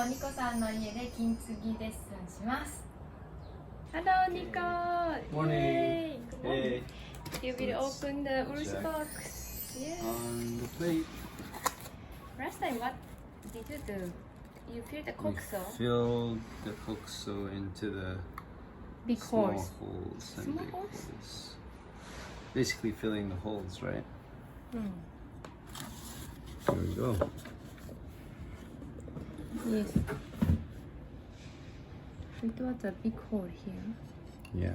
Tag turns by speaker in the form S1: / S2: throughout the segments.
S1: もニコさんの家で金継ぎレッスンします。Hello, Nico.
S2: Morning.
S1: Yay.
S2: Hey.
S1: You will open the Urus box. Yeah.
S2: On the plate.
S1: Last time, what did you do? You fill the
S2: We
S1: kokso.
S2: filled the kokso into the
S1: Big
S2: small
S1: holes.
S2: holes and
S1: Small
S2: big
S1: holes?
S2: holes. Basically filling the holes, right? There we go.
S1: Yes. It was a big hole here.
S2: Yeah.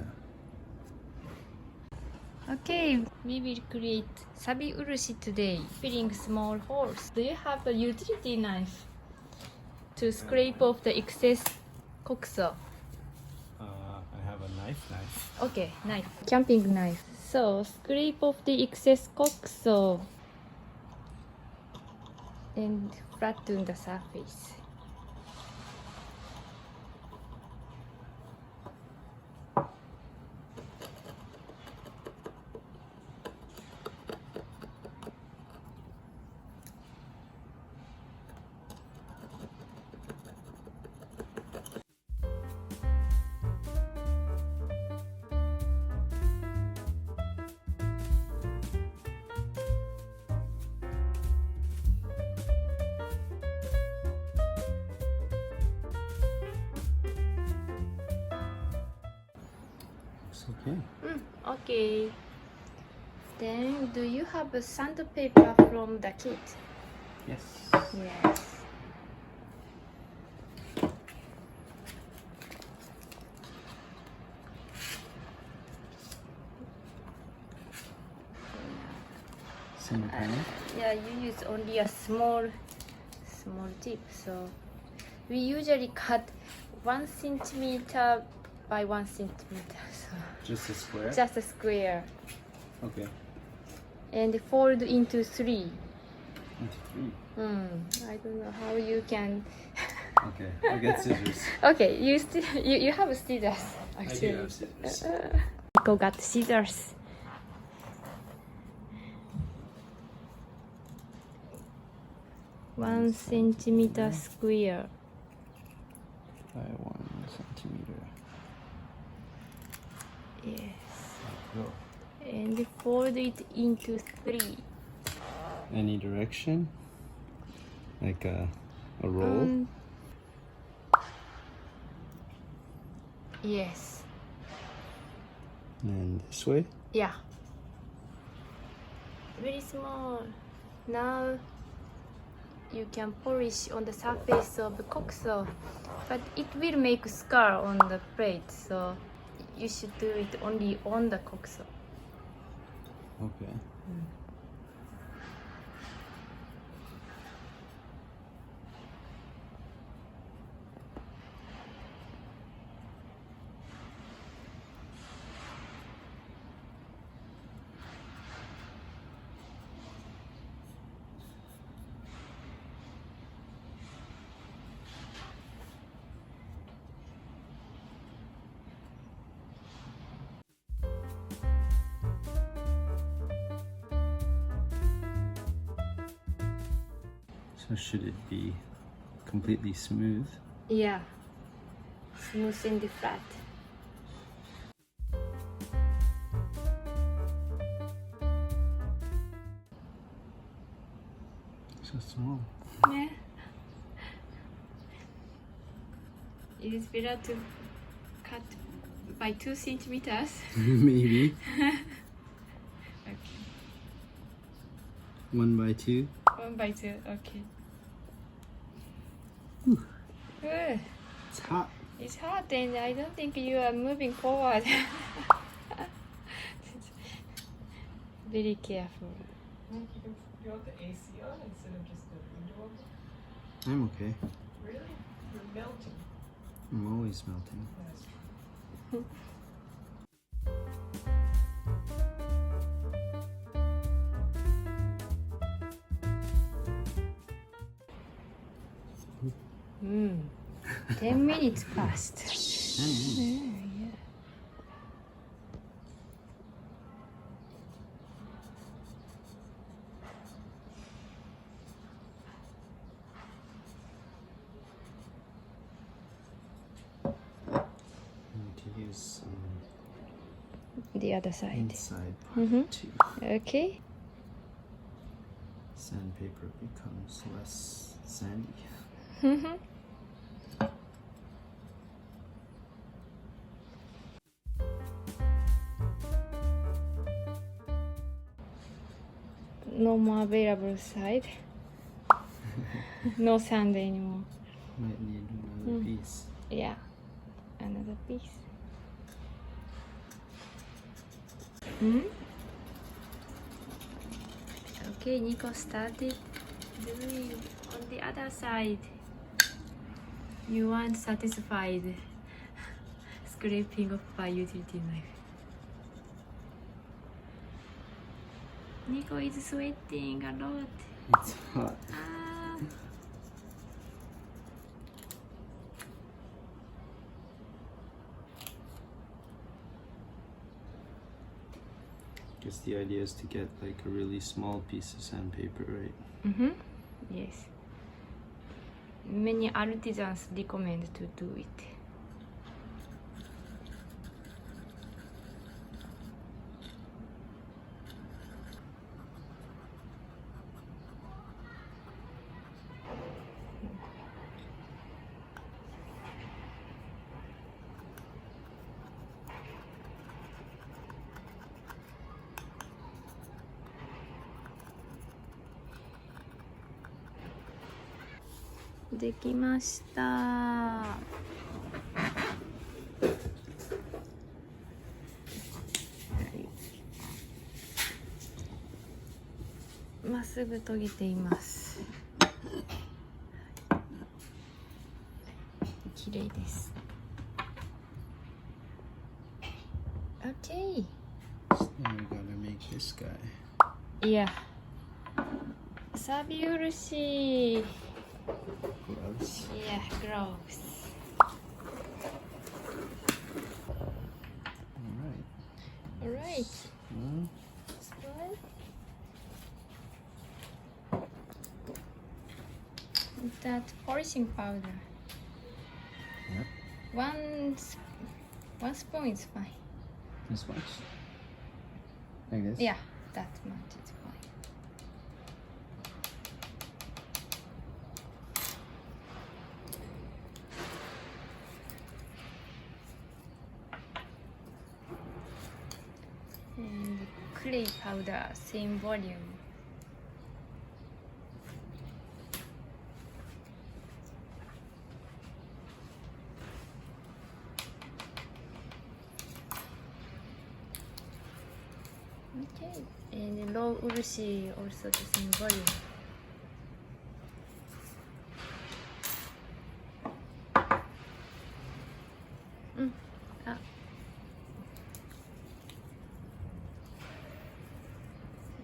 S1: Okay, we will create sabi urushi today, filling small holes. Do you have a utility knife to scrape off the excess kokso?
S2: I have a knife.
S1: Okay, knife. Camping knife. So, scrape off the excess kokso and flatten the surface.
S2: Looks okay.
S1: Okay. Then, do you have a sandpaper from the kit?
S2: Yes.
S1: Yes.
S2: Single panel.
S1: Yeah, you use only a small tip. So we usually cut 1 centimeter by 1 centimeter. So
S2: Just a square.
S1: just a square,
S2: Okay.
S1: and fold into 3.
S2: Into 3.
S1: I don't know how you can.
S2: Okay. I'll get scissors.
S1: Okay, you have scissors
S2: I do
S1: actually.
S2: have scissors.
S1: Go got scissors. One centimeter square.
S2: By 1 centimeter.
S1: Yes.
S2: Go.
S1: And fold it into 3.
S2: Any direction? Like a roll?
S1: Yes.
S2: And this way?
S1: Yeah. Very small. Now you can polish on the surface of the kokso, but it will make scar on the plate, so you should do it only on the kokso.
S2: Okay. So should it be completely smooth?
S1: Yeah. Smooth and flat.
S2: So small.
S1: Yeah. It is better to cut by 2 centimeters.
S2: Maybe.
S1: Okay.
S2: 1 by 2.
S1: 1 by 2. Okay.
S2: Whew.
S1: Good.
S2: It's hot.
S1: It's hot and I don't think you are moving forward. Very careful.
S3: You want the AC on instead of just the window open?
S2: I'm okay.
S3: Really? You're melting.
S2: I'm always melting.
S3: That's true.
S1: Mm. 10 minutes passed.
S2: 10 minutes.
S1: Yeah. the other side.
S2: Inside
S1: Mhm.
S2: part 2.
S1: Okay.
S2: Sandpaper becomes less sandy.
S1: Mhm. No more available side. No sand anymore.
S2: Might need another piece.
S1: Yeah, another piece. Okay, Nico started doing on the other side. You aren't satisfied scraping off by utility knife. Nico is sweating a lot.
S2: It's hot.
S1: Ah.
S2: Guess the idea is to get like a really small piece of sandpaper, right?
S1: Mm-hmm. Yes. Many artisans recommend to do it. "できました」まっすぐ研げています。綺麗です。Okay.
S2: So now we gotta make this guy.
S1: Yeah. サビ漆。
S2: Gloves.
S1: Yeah, gloves.
S2: Alright.
S1: Alright.
S2: One.
S1: That polishing powder.
S2: Yep.
S1: One spoon is fine.
S2: This much. Like this?
S1: Yeah, that much is fine. And clay powder, same volume. Okay, and low urushi also the same volume.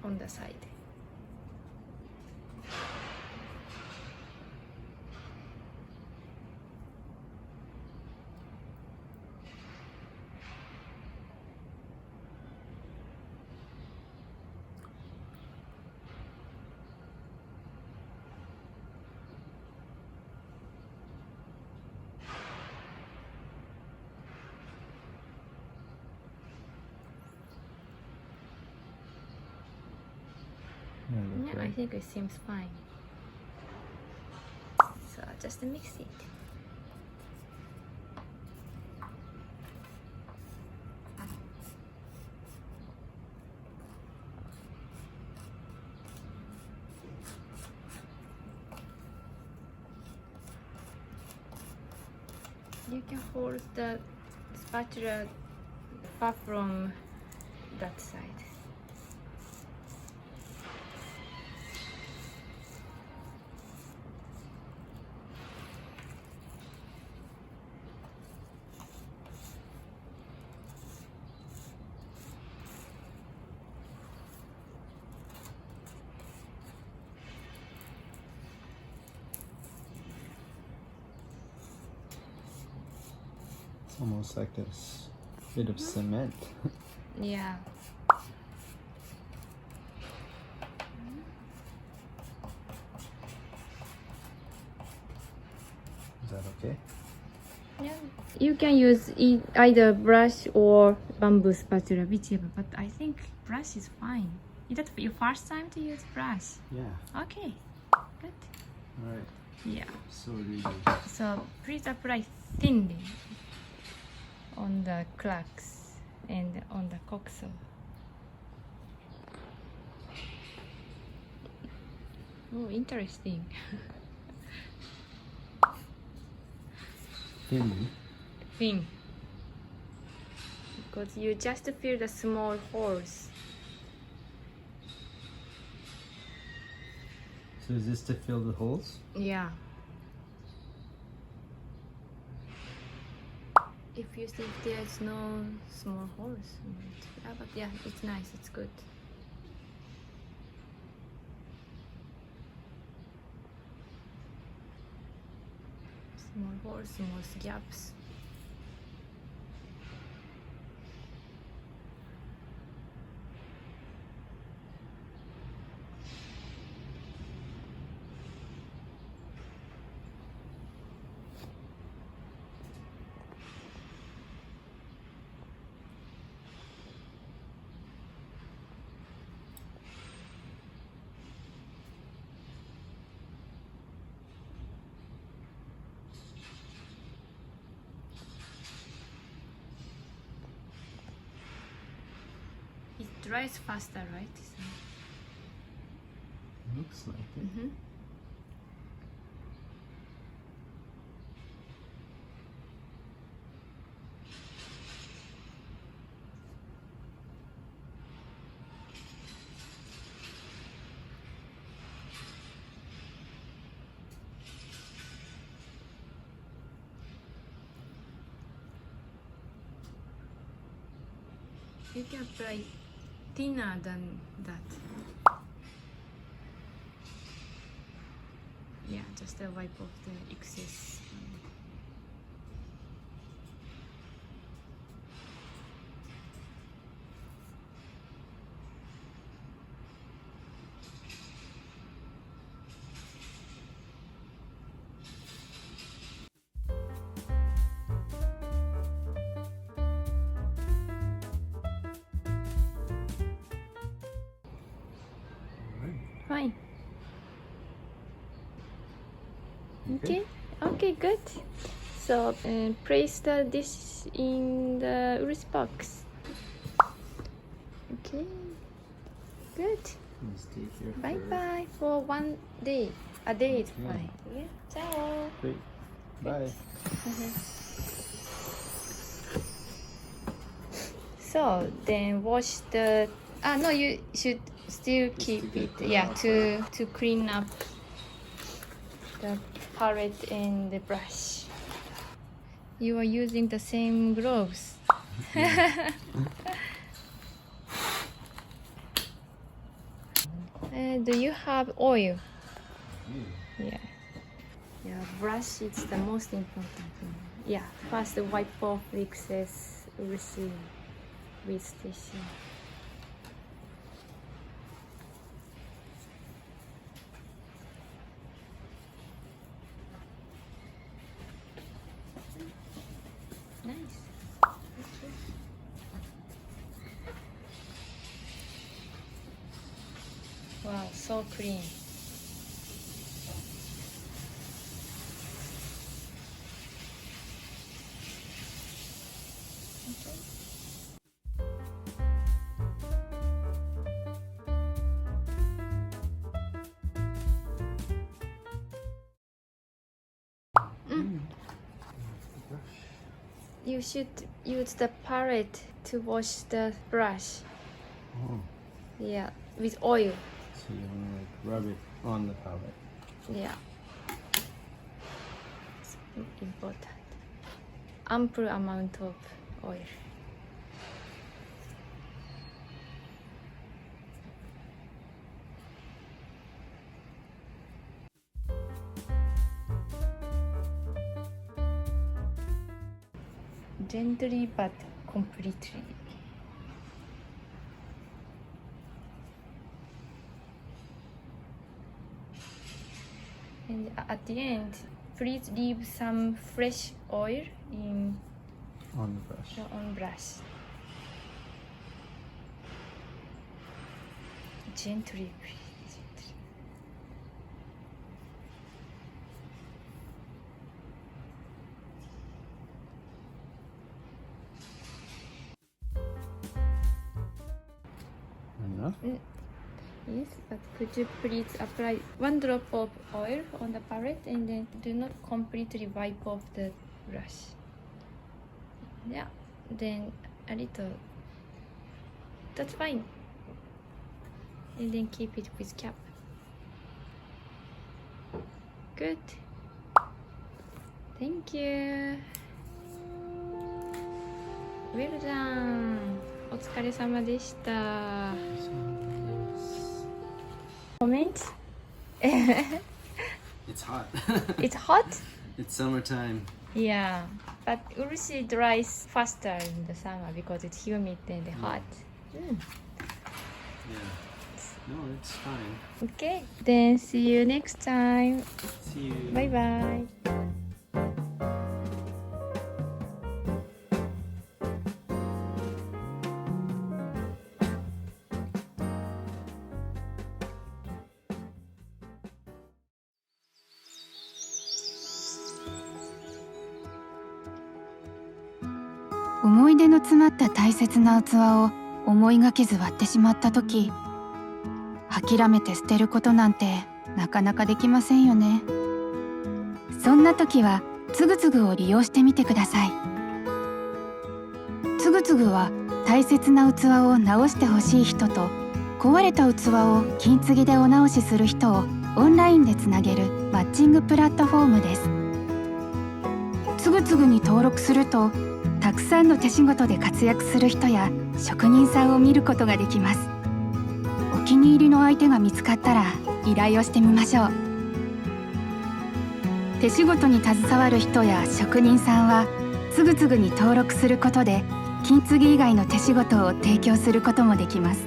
S1: On the side. Yeah, I think it seems fine. So just mix it. You can hold the spatula far from that side.
S2: It's almost like a bit of cement.
S1: Yeah.
S2: Is that okay?
S1: Yeah. You can use either brush or bamboo spatula, whichever. But I think brush is fine. Is that your first time to use brush?
S2: Yeah.
S1: Okay, good.
S2: Alright.
S1: Yeah.
S2: So what do you do?
S1: So please apply thinly on the cracks and on the coxswain. Oh, interesting.
S2: Thinly.
S1: Thin. Because you just feel the small holes.
S2: So is this to fill the holes?
S1: Yeah. If you think there's no small holes, yeah, but yeah, it's nice, it's good. Small holes, small gaps. It dries faster, right?
S2: Looks like it.
S1: Mm-hmm. You can apply thinner than that. Yeah, just a wipe off the excess. Fine. Okay. Okay, good. So place the dish in the Urus box. Okay. Good.
S2: Let's take here
S1: Bye
S2: for-
S1: bye for one day. A day is
S2: Okay.
S1: fine. Yeah. Ciao.
S2: Great. Bye.
S1: So then wash the. No, you should still keep
S2: to
S1: it.
S2: get the
S1: Yeah,
S2: outside.
S1: to clean up the palette and the brush. You are using the same gloves. Do you have oil? Yeah. Yeah, brush is the most important thing. Yeah, first wipe off the excess residue with tissue. Nice. Okay. Wow, so clean. You should use the palette to wash the brush.
S2: Oh,
S1: Yeah, with oil.
S2: so you want to like rub it on the palette.
S1: Yeah. It's important. Ample amount of oil. Gently but completely. And at the end, please leave some fresh oil in
S2: On the brush.
S1: on brush. Gently, please. Gently.
S2: Enough?
S1: Yes, but could you please apply 1 drop of oil on the palette and then do not completely wipe off the brush. Yeah, then a little. That's fine. And then keep it with cap. Good. Thank you. Well done. お疲れ様でした。Comment?
S2: It's hot.
S1: It's hot?
S2: It's summertime.
S1: Yeah, but Urshi dries faster in the summer because it's humid and hot.
S2: Yeah. No, it's fine.
S1: Okay, then see you next time.
S2: See you.
S1: Bye bye.
S4: 思い出の詰まった大切な器を思いがけず割ってしまった時、諦めて捨てることなんてなかなかできませんよね。そんな時はつぐつぐを利用してみてください。つぐつぐは大切な器を直してほしい人と壊れた器を金継ぎでお直しする人をオンラインでつなげるマッチングプラットフォームです。つぐつぐに登録するとたくさんの手仕事で活躍する人や職人さんを見ることができます。お気に入りの相手が見つかったら依頼をしてみましょう。手仕事に携わる人や職人さんはつぐつぐに登録することで金継ぎ以外の手仕事を提供することもできます。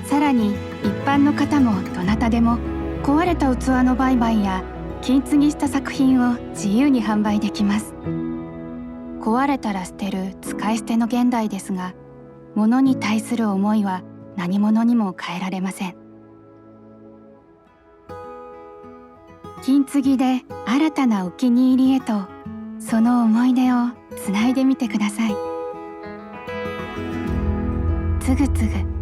S4: さらに一般の方もどなたでも壊れた器の売買や金継ぎした作品を自由に販売できます。壊れたら捨てる使い捨ての現代ですが、物に対する思いは何物にも変えられません。金継ぎで新たなお気に入りへと、その思い出をつないでみてください。つぐつぐ。